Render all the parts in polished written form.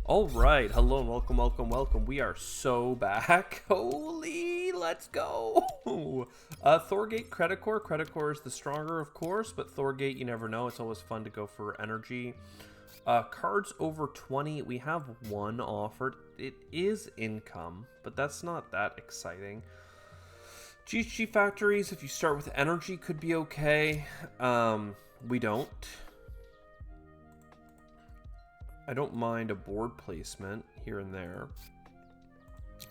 All right, hello and welcome, welcome, welcome. We are so back. Holy, let's go. Thorgate, Credicore. Credicore is the stronger, of course, but Thorgate, you never know. It's always fun to go for energy. Cards over 20, we have one offered. It is income, but that's not that exciting. GHG factories, if you start with energy, could be okay. We don't. I don't mind a board placement here and there.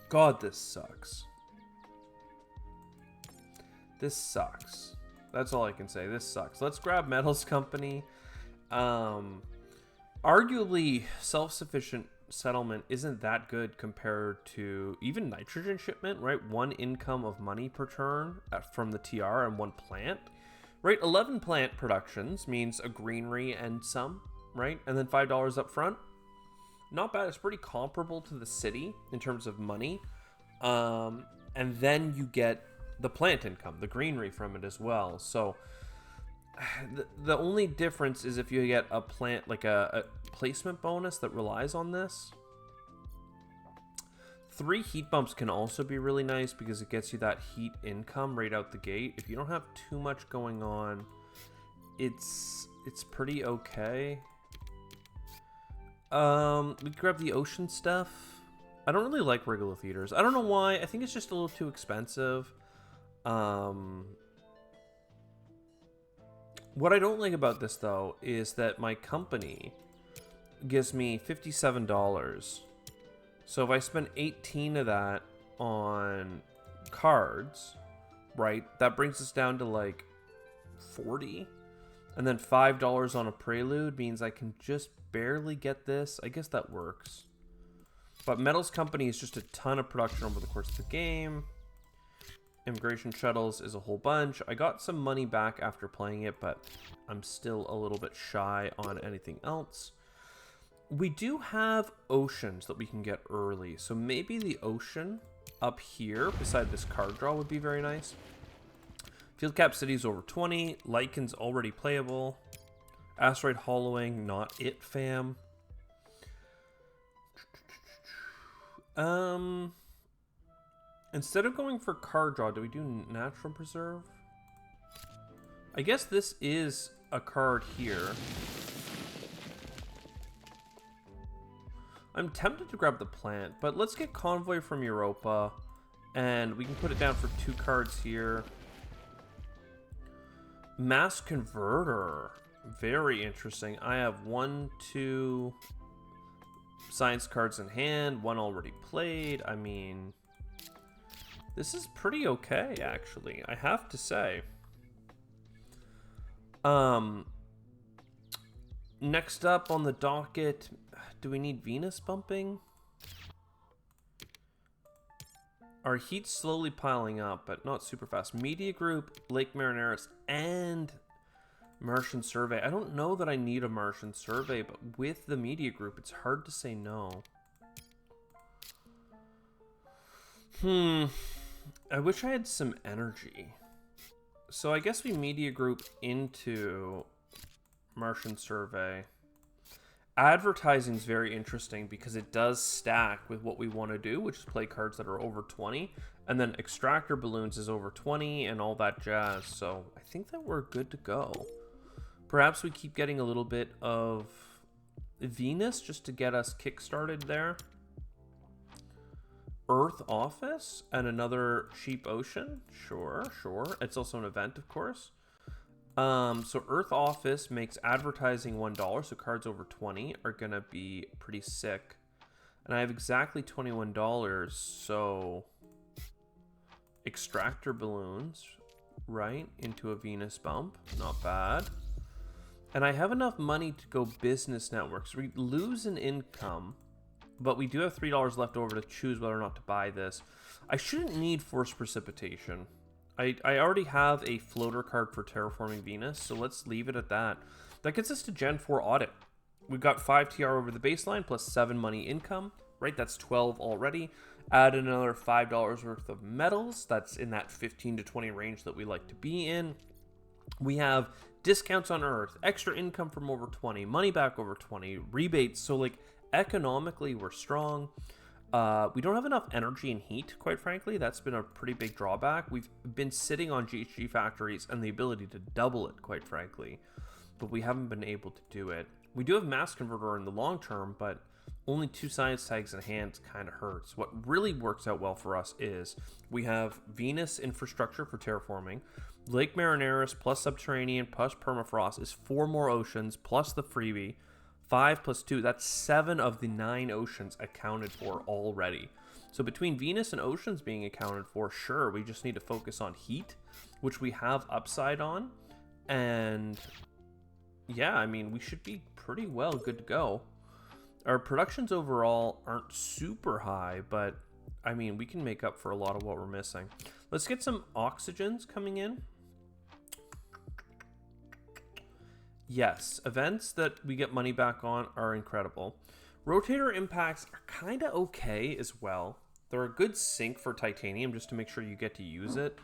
God, this sucks. This sucks. That's all I can say. This sucks. Let's grab Metals Company. Arguably, self-sufficient settlement isn't that good compared to even nitrogen shipment, right? One income of money per turn from the TR and one plant, right? 11 plant productions means a greenery and some, right? And then $5 up front. Not bad. It's pretty comparable to the city in terms of money. And then you get the plant income, the greenery from it as well. So the only difference is if you get a plant, like a placement bonus that relies on this. 3 heat bumps can also be really nice because it gets you that heat income right out the gate. If you don't have too much going on, it's pretty okay. We grab the ocean stuff. I don't really like regolith. I don't know why. I think it's just a little too expensive. What I don't like about this, though, is that my company gives me $57. So if I spend 18 of that on cards, right, that brings us down to like 40. And then $5 on a prelude means I can just barely get this. I guess that works. But Metals Company is just a ton of production over the course of the game. Immigration shuttles is a whole bunch. I got some money back after playing it, but I'm still a little bit shy on anything else. We do have oceans that we can get early, so maybe the ocean up here beside this card draw would be very nice. Field Cap City's over 20. Lycan's already playable. Asteroid Hollowing, not it, fam. Instead of going for card draw, do we do Natural Preserve? I guess this is a card here. I'm tempted to grab the plant, but let's get Convoy from Europa, and we can put it down for 2 cards here. Mass Converter, very interesting. I have 1, 2 science cards in hand, 1 already played. I mean, this is pretty okay, actually, I have to say. Next up on the docket, do we need Venus bumping? Our heat's slowly piling up, but not super fast. Media Group, Lake Marineris, and Martian Survey. I don't know that I need a Martian Survey, but with the Media Group, it's hard to say no. I wish I had some energy. So I guess we Media Group into Martian Survey. Advertising is very interesting because it does stack with what we want to do, which is play cards that are over 20. And then Extractor Balloons is over 20 and all that jazz. So I think that we're good to go. Perhaps we keep getting a little bit of Venus just to get us kickstarted there. Earth Office and another Cheap Ocean. Sure. It's also an event, of course. So Earth Office makes advertising $1, so cards over 20 are gonna be pretty sick. And I have exactly $21, so Extractor Balloons, right, into a Venus bump, not bad. And I have enough money to go Business Networks. We lose an income, but we do have $3 left over to choose whether or not to buy this. I shouldn't need Forced Precipitation. I already have a floater card for Terraforming Venus, so let's leave it at that. That gets us to Gen 4 Audit. We've got 5 TR over the baseline, plus 7 money income, right? That's 12 already. Add another $5 worth of metals. That's in that 15 to 20 range that we like to be in. We have discounts on Earth, extra income from over 20, money back over 20, rebates. So like economically, we're strong. We don't have enough energy and heat, quite frankly. That's been a pretty big drawback. We've been sitting on GHG factories and the ability to double it, quite frankly, but we haven't been able to do it. We do have mass converter in the long term, but only 2 science tags in hand kind of hurts. What really works out well for us is we have Venus infrastructure for terraforming. Lake Marineris plus subterranean plus permafrost is 4 more oceans plus the freebie. 5 plus 2, that's 7 of the 9 oceans accounted for already. So between Venus and oceans being accounted for, sure, we just need to focus on heat, which we have upside on. And yeah, I mean, we should be pretty well good to go. Our productions overall aren't super high, but I mean, we can make up for a lot of what we're missing. Let's get some oxygens coming in. Yes, events that we get money back on are incredible. Rotator impacts are kind of okay as well. They're a good sink for titanium just to make sure you get to use it.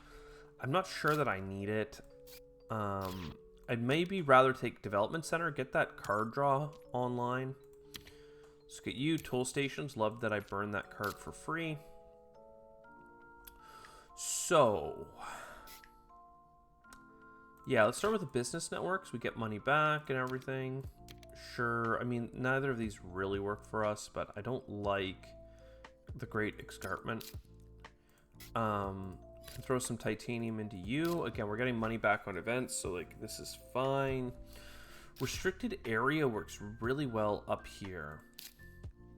I'm not sure that I need it. I'd maybe rather take development center, get that card draw online. Let's get you, toll stations. Love that I burned that card for free. So yeah, let's start with the business networks. We get money back and everything. Sure, I mean, neither of these really work for us, but I don't like the Great Escarpment. Throw some titanium into you. Again, we're getting money back on events, so like this is fine. Restricted area works really well up here.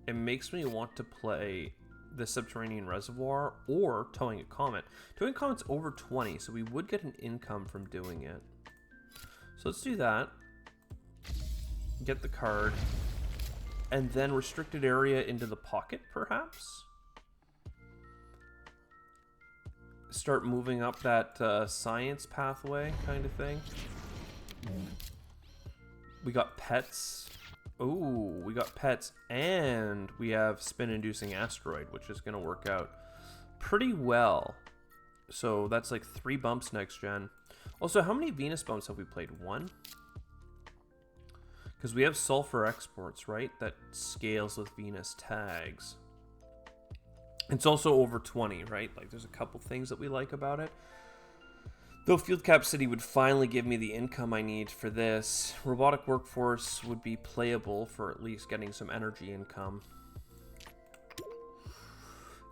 It makes me want to play the subterranean reservoir or towing a comet. Towing a comet's over 20, so we would get an income from doing it. So let's do that. Get the card. And then restricted area into the pocket, perhaps? Start moving up that science pathway kind of thing. We got pets. Oh, we got pets, and we have spin-inducing asteroid, which is going to work out pretty well. So that's like 3 bumps next gen. Also, how many Venus bumps have we played? 1? Because we have sulfur exports, right? That scales with Venus tags. It's also over 20, right? Like, there's a couple things that we like about it. Though Field Cap City would finally give me the income I need for this, Robotic Workforce would be playable for at least getting some energy income.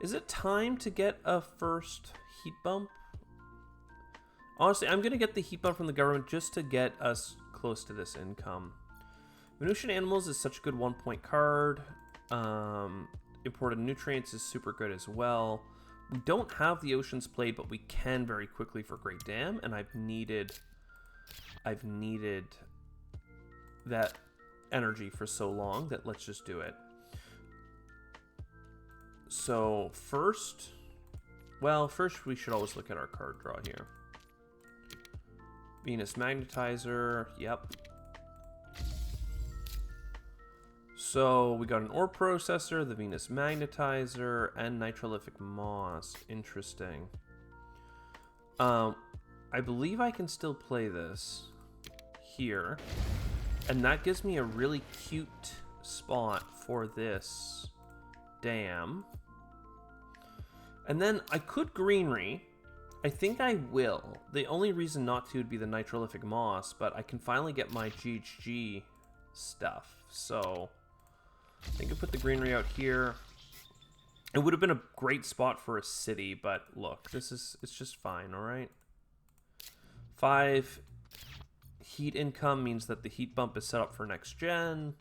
Is it time to get a first heat bump? Honestly, I'm going to get the heat bump from the government just to get us close to this income. Venusian Animals is such a good 1-point card. Imported Nutrients is super good as well. We don't have the oceans played, but we can very quickly for Great Dam, and I've needed that energy for so long that let's just do it. So first we should always look at our card draw here. Venus Magnetizer, yep. So we got an ore processor, the Venus Magnetizer, and nitrolithic moss. Interesting. I believe I can still play this here, and that gives me a really cute spot for this dam. And then I could greenery. I think I will. The only reason not to would be the nitrolithic moss, but I can finally get my GHG stuff. So I think I put the greenery out here. It would have been a great spot for a city, but look, it's just fine, all right? 5 heat income means that the heat bump is set up for next gen.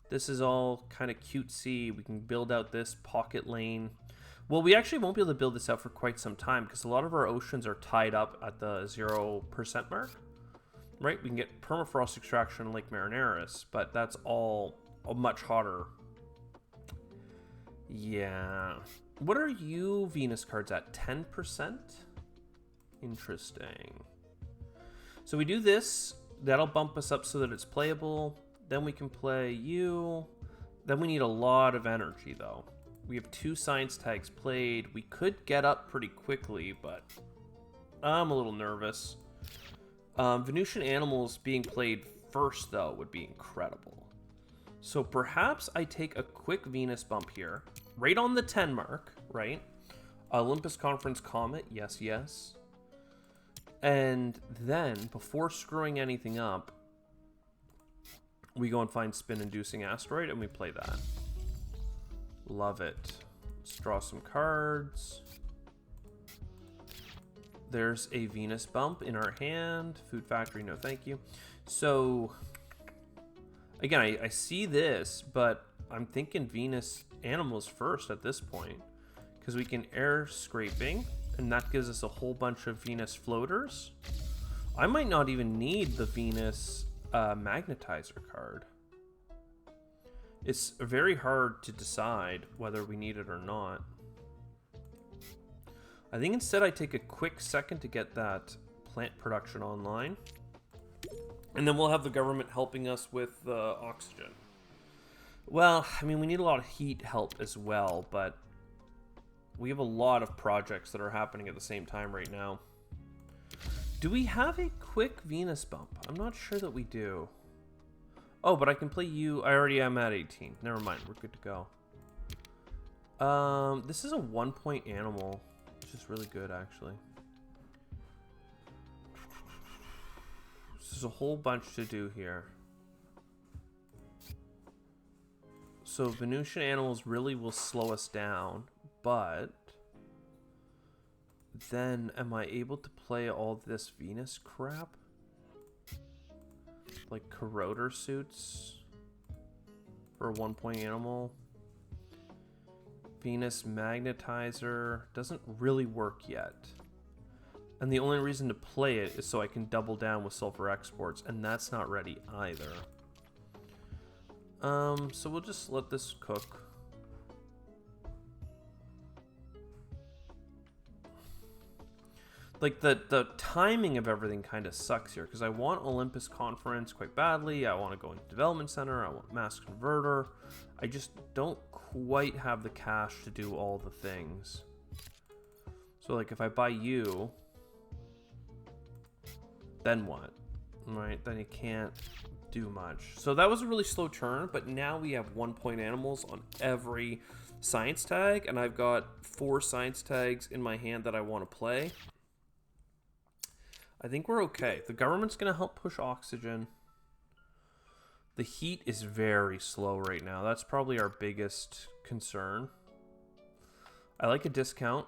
This is all kind of cutesy. We can build out this pocket lane. Well, we actually won't be able to build this out for quite some time because a lot of our oceans are tied up at the 0% mark, right? We can get permafrost extraction in Lake Marineris, but that's all much hotter. Yeah. What are you Venus cards at? 10%? Interesting. So we do this. That'll bump us up so that it's playable. Then we can play you. Then we need a lot of energy, though. We have 2 science tags played. We could get up pretty quickly, but I'm a little nervous. Venusian Animals being played first, though, would be incredible. So perhaps I take a quick Venus bump here, right on the 10 mark, right? Olympus Conference Comet, yes, yes. And then, before screwing anything up, we go and find spin-inducing asteroid, and we play that. Love it. Let's draw some cards. There's a Venus bump in our hand. Food Factory, no thank you. So, again, I see this, but I'm thinking Venus animals first at this point. Because we can air scraping, and that gives us a whole bunch of Venus floaters. I might not even need the Venus magnetizer card. It's very hard to decide whether we need it or not. I think instead I take a quick second to get that plant production online. And then we'll have the government helping us with oxygen. Well, I mean, we need a lot of heat help as well, but we have a lot of projects that are happening at the same time right now. Do we have a quick Venus bump? I'm not sure that we do. Oh, but I can play you. I already am at 18. Never mind. We're good to go. This is a 1-point animal, which is really good, actually. There's a whole bunch to do here. So Venusian animals really will slow us down, but then am I able to play all this Venus crap? Like corroder suits for a 1-point animal. Venus magnetizer doesn't really work yet. And the only reason to play it is so I can double down with sulfur exports, and that's not ready either. So we'll just let this cook. Like, the timing of everything kind of sucks here, because I want Olympus Conference quite badly. I want to go into Development Center. I want Mass Converter. I just don't quite have the cash to do all the things. So, like, if I buy you, then what? Right? Then you can't do much. So that was a really slow turn, but now we have 1-point animals on every science tag, and I've got 4 science tags in my hand that I want to play. I think we're okay. The government's going to help push oxygen. The heat is very slow right now. That's probably our biggest concern. I like a discount.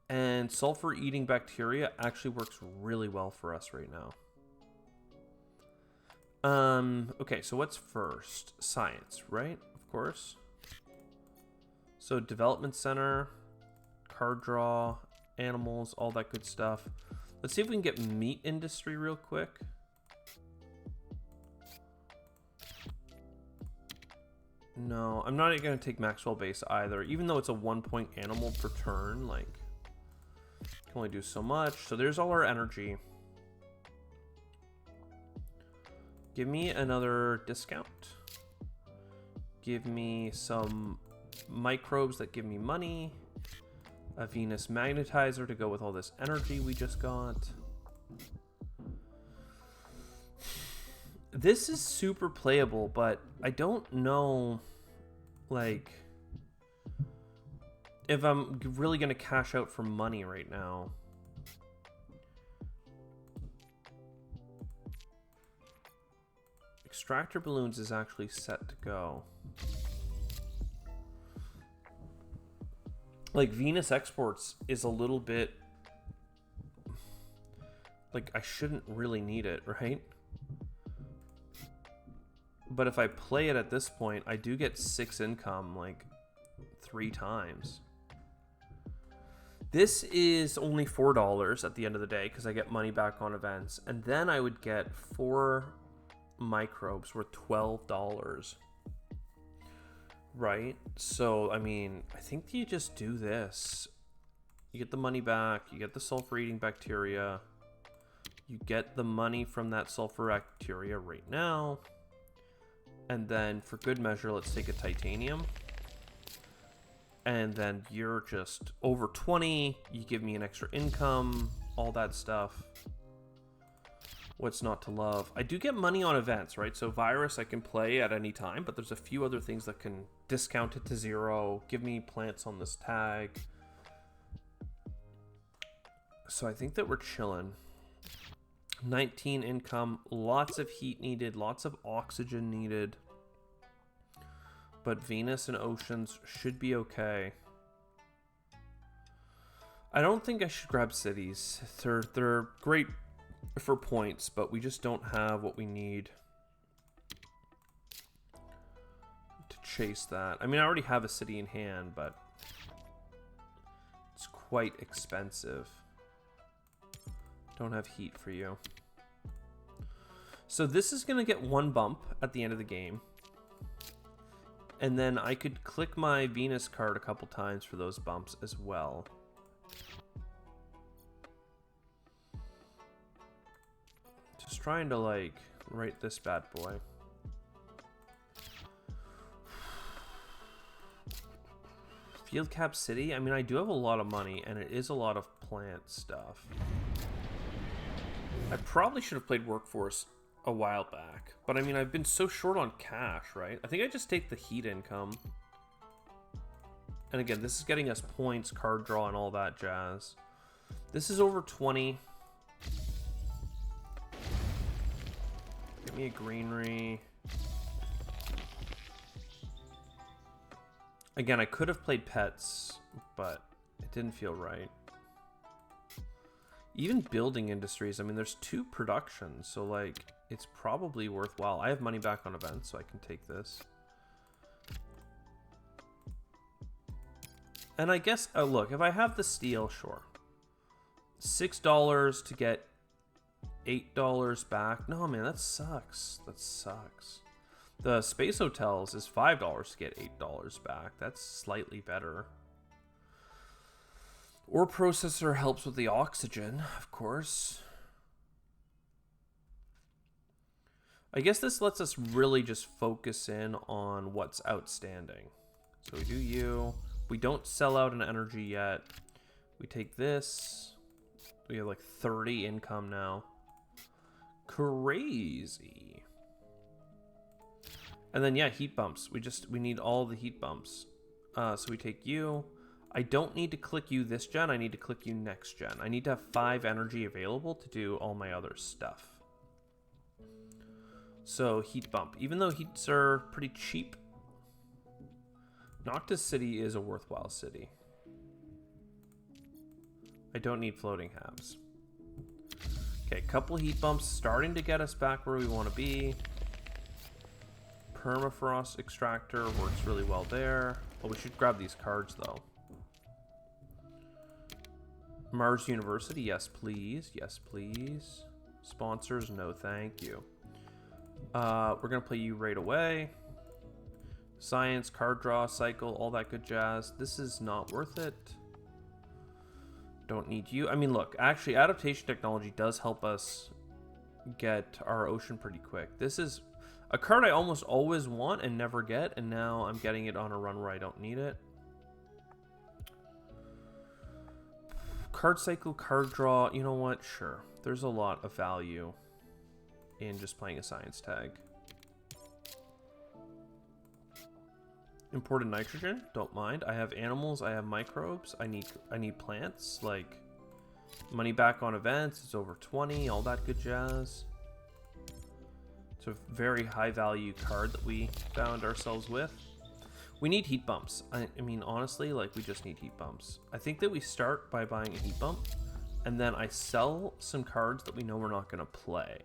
And sulfur-eating bacteria actually works really well for us right now. Okay, so what's first? Science, right? Of course. So development center, card draw, animals, all that good stuff. Let's see if we can get meat industry real quick. No, I'm not going to take Maxwell base either, even though it's a 1-point animal per turn. Like, can only do so much. So there's all our energy. Give me another discount. Give me some microbes that give me money. A Venus magnetizer to go with all this energy we just got. This is super playable, but I don't know, like, if I'm really going to cash out for money right now. Extractor balloons is actually set to go. Like, Venus exports is a little bit, like, I shouldn't really need it, right? But if I play it at this point, I do get 6 income, like, 3 times. This is only $4 at the end of the day, because I get money back on events. And then I would get 4 microbes worth $12. Right? So, I mean, I think you just do this. You get the money back, you get the sulfur-eating bacteria, you get the money from that sulfur bacteria right now, and then, for good measure, let's take a titanium. And then you're just over 20, you give me an extra income, all that stuff. What's not to love? I do get money on events, right? So Virus I can play at any time, but there's a few other things that can discount it to 0, give me plants on this tag. So I think that we're chilling. 19 income, lots of heat needed, lots of oxygen needed. But Venus and Oceans should be okay. I don't think I should grab cities. They're great for points, but we just don't have what we need to chase that. I mean, I already have a city in hand, but it's quite expensive. Don't have heat for you. So this is going to get 1 bump at the end of the game. And then I could click my Venus card a couple times for those bumps as well. Just trying to, like, write this bad boy. Field Cap City? I mean, I do have a lot of money, and it is a lot of plant stuff. I probably should have played Workforce a while back. But, I mean, I've been so short on cash, right? I think I just take the heat income. And again, this is getting us points, card draw, and all that jazz. This is over 20. Give me a greenery. Again, I could have played pets, but it didn't feel right. Even building industries, I mean, there's 2 productions, so, like, it's probably worthwhile. I have money back on events, so I can take this. And I guess, look, if I have the steel, sure. $6 to get $8 back. No, man, that sucks. That sucks. The Space Hotels is $5 to get $8 back. That's slightly better. Ore Processor helps with the oxygen, of course. I guess this lets us really just focus in on what's outstanding. So we do you. We don't sell out an energy yet. We take this. We have like 30 income now. Crazy. And then, yeah, heat bumps. We need all the heat bumps. So we take you. I don't need to click you this gen. I need to click you next gen. I need to have 5 energy available to do all my other stuff. So, heat bump. Even though heats are pretty cheap, Noctis City is a worthwhile city. I don't need floating halves. Okay, couple heat bumps starting to get us back where we want to be. Permafrost Extractor works really well there. Oh, we should grab these cards, though. Mars University, yes, please. Yes, please. Sponsors, no, thank you. We're going to play you right away. Science, card draw, cycle, all that good jazz. This is not worth it. Don't need you. I mean, look, actually, adaptation technology does help us get our ocean pretty quick. This is a card I almost always want and never get, and now I'm getting it on a run where I don't need it. Card cycle, card draw, you know what? Sure. There's a lot of value in just playing a science tag. Imported nitrogen, don't mind. I have animals, I have microbes, I need plants, like money back on events, it's over 20, all that good jazz. It's a very high value card that we found ourselves with. We need heat bumps. I mean, honestly, like, we just need heat bumps. I think that we start by buying a heat bump, and then I sell some cards that we know we're not going to play.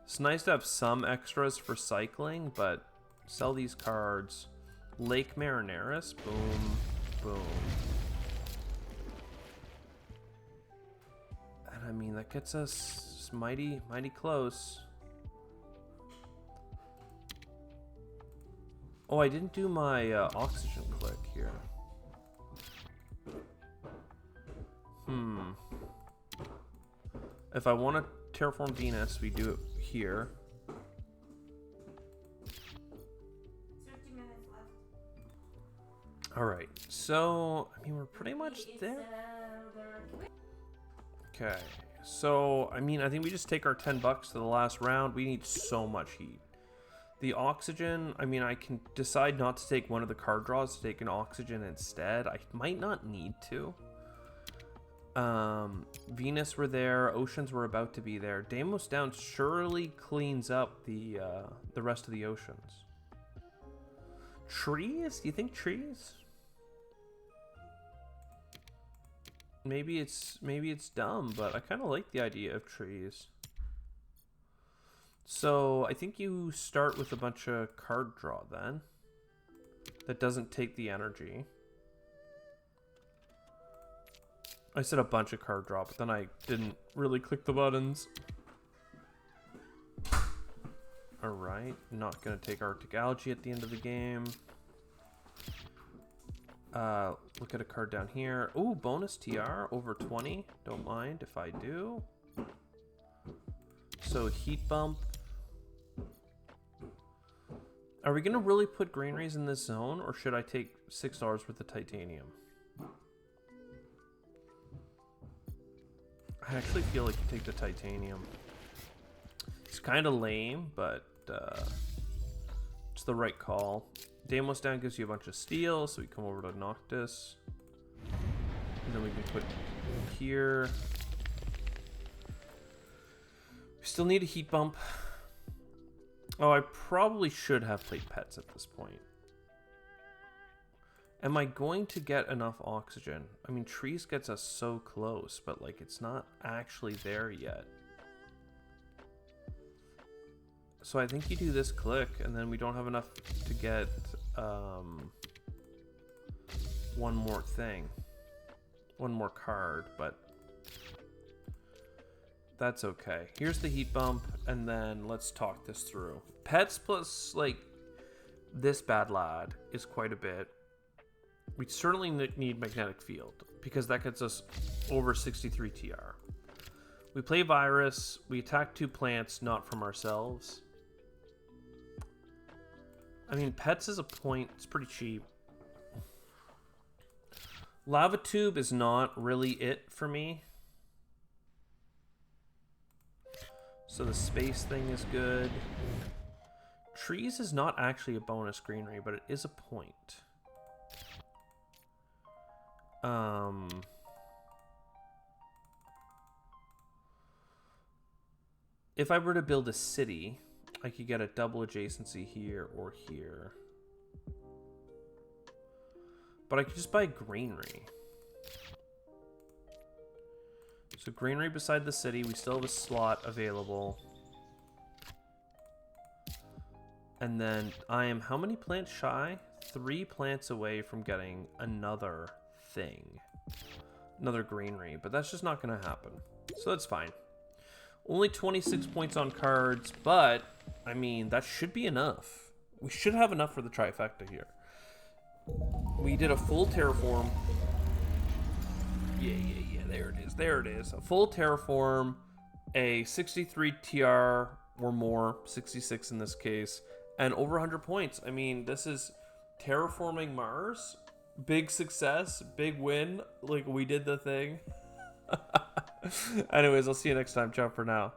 It's nice to have some extras for cycling, but sell these cards. Lake Marineris, boom, boom. And I mean, that gets us mighty, mighty close. Oh, I didn't do my oxygen click here. If I want to terraform Venus, we do it here. 50 minutes Alright, so, I mean, we're pretty much there. Okay, so, I mean, I think we just take our 10 bucks to the last round. We need so much heat. The oxygen, I mean, I can decide not to take one of the card draws to take an oxygen instead. I might not need to. Venus were there. Oceans were about to be there. Deimos Down surely cleans up the rest of the oceans. Trees? Do you think trees? Maybe it's dumb, but I kind of like the idea of trees. So I think you start with a bunch of card draw then. That doesn't take the energy. I said a bunch of card draw, but then I didn't really click the buttons. Alright, not gonna take Arctic Algae at the end of the game. Look at a card down here. Ooh, bonus TR over 20. Don't mind if I do. So heat bump. Are we gonna really put greeneries in this zone, or should I take $6 worth of titanium? I actually feel like you take the titanium. It's kind of lame, but it's the right call. Deimos Down gives you a bunch of steel, so we come over to Noctis. And then we can put here. We still need a heat bump. Oh, I probably should have played pets at this point. Am I going to get enough oxygen? I mean, trees gets us so close, but like it's not actually there yet. So I think you do this click, and then we don't have enough to get one more thing. One more card, but that's okay. Here's the heat bump, and then let's talk this through. Pets plus, like, this bad lad is quite a bit. We certainly need magnetic field, because that gets us over 63 TR. We play virus, we attack 2 plants, not from ourselves. I mean, pets is a point, it's pretty cheap. Lava tube is not really it for me. So the space thing is good. Trees is not actually a bonus greenery, but it is a point. If I were to build a city, I could get a double adjacency here or here. But I could just buy greenery. So greenery beside the city, we still have a slot available. And then I am how many plants shy? 3 plants away from getting another thing. Another greenery, but that's just not gonna happen. So that's fine. Only 26 points on cards, but I mean, that should be enough. We should have enough for the trifecta here. We did a full terraform. Yeah, there it is. A full terraform, a 63 TR or more, 66 in this case, and over 100 points. I mean, this is terraforming Mars. Big success, big win. Like, we did the thing. Anyways, I'll see you next time. Ciao for now.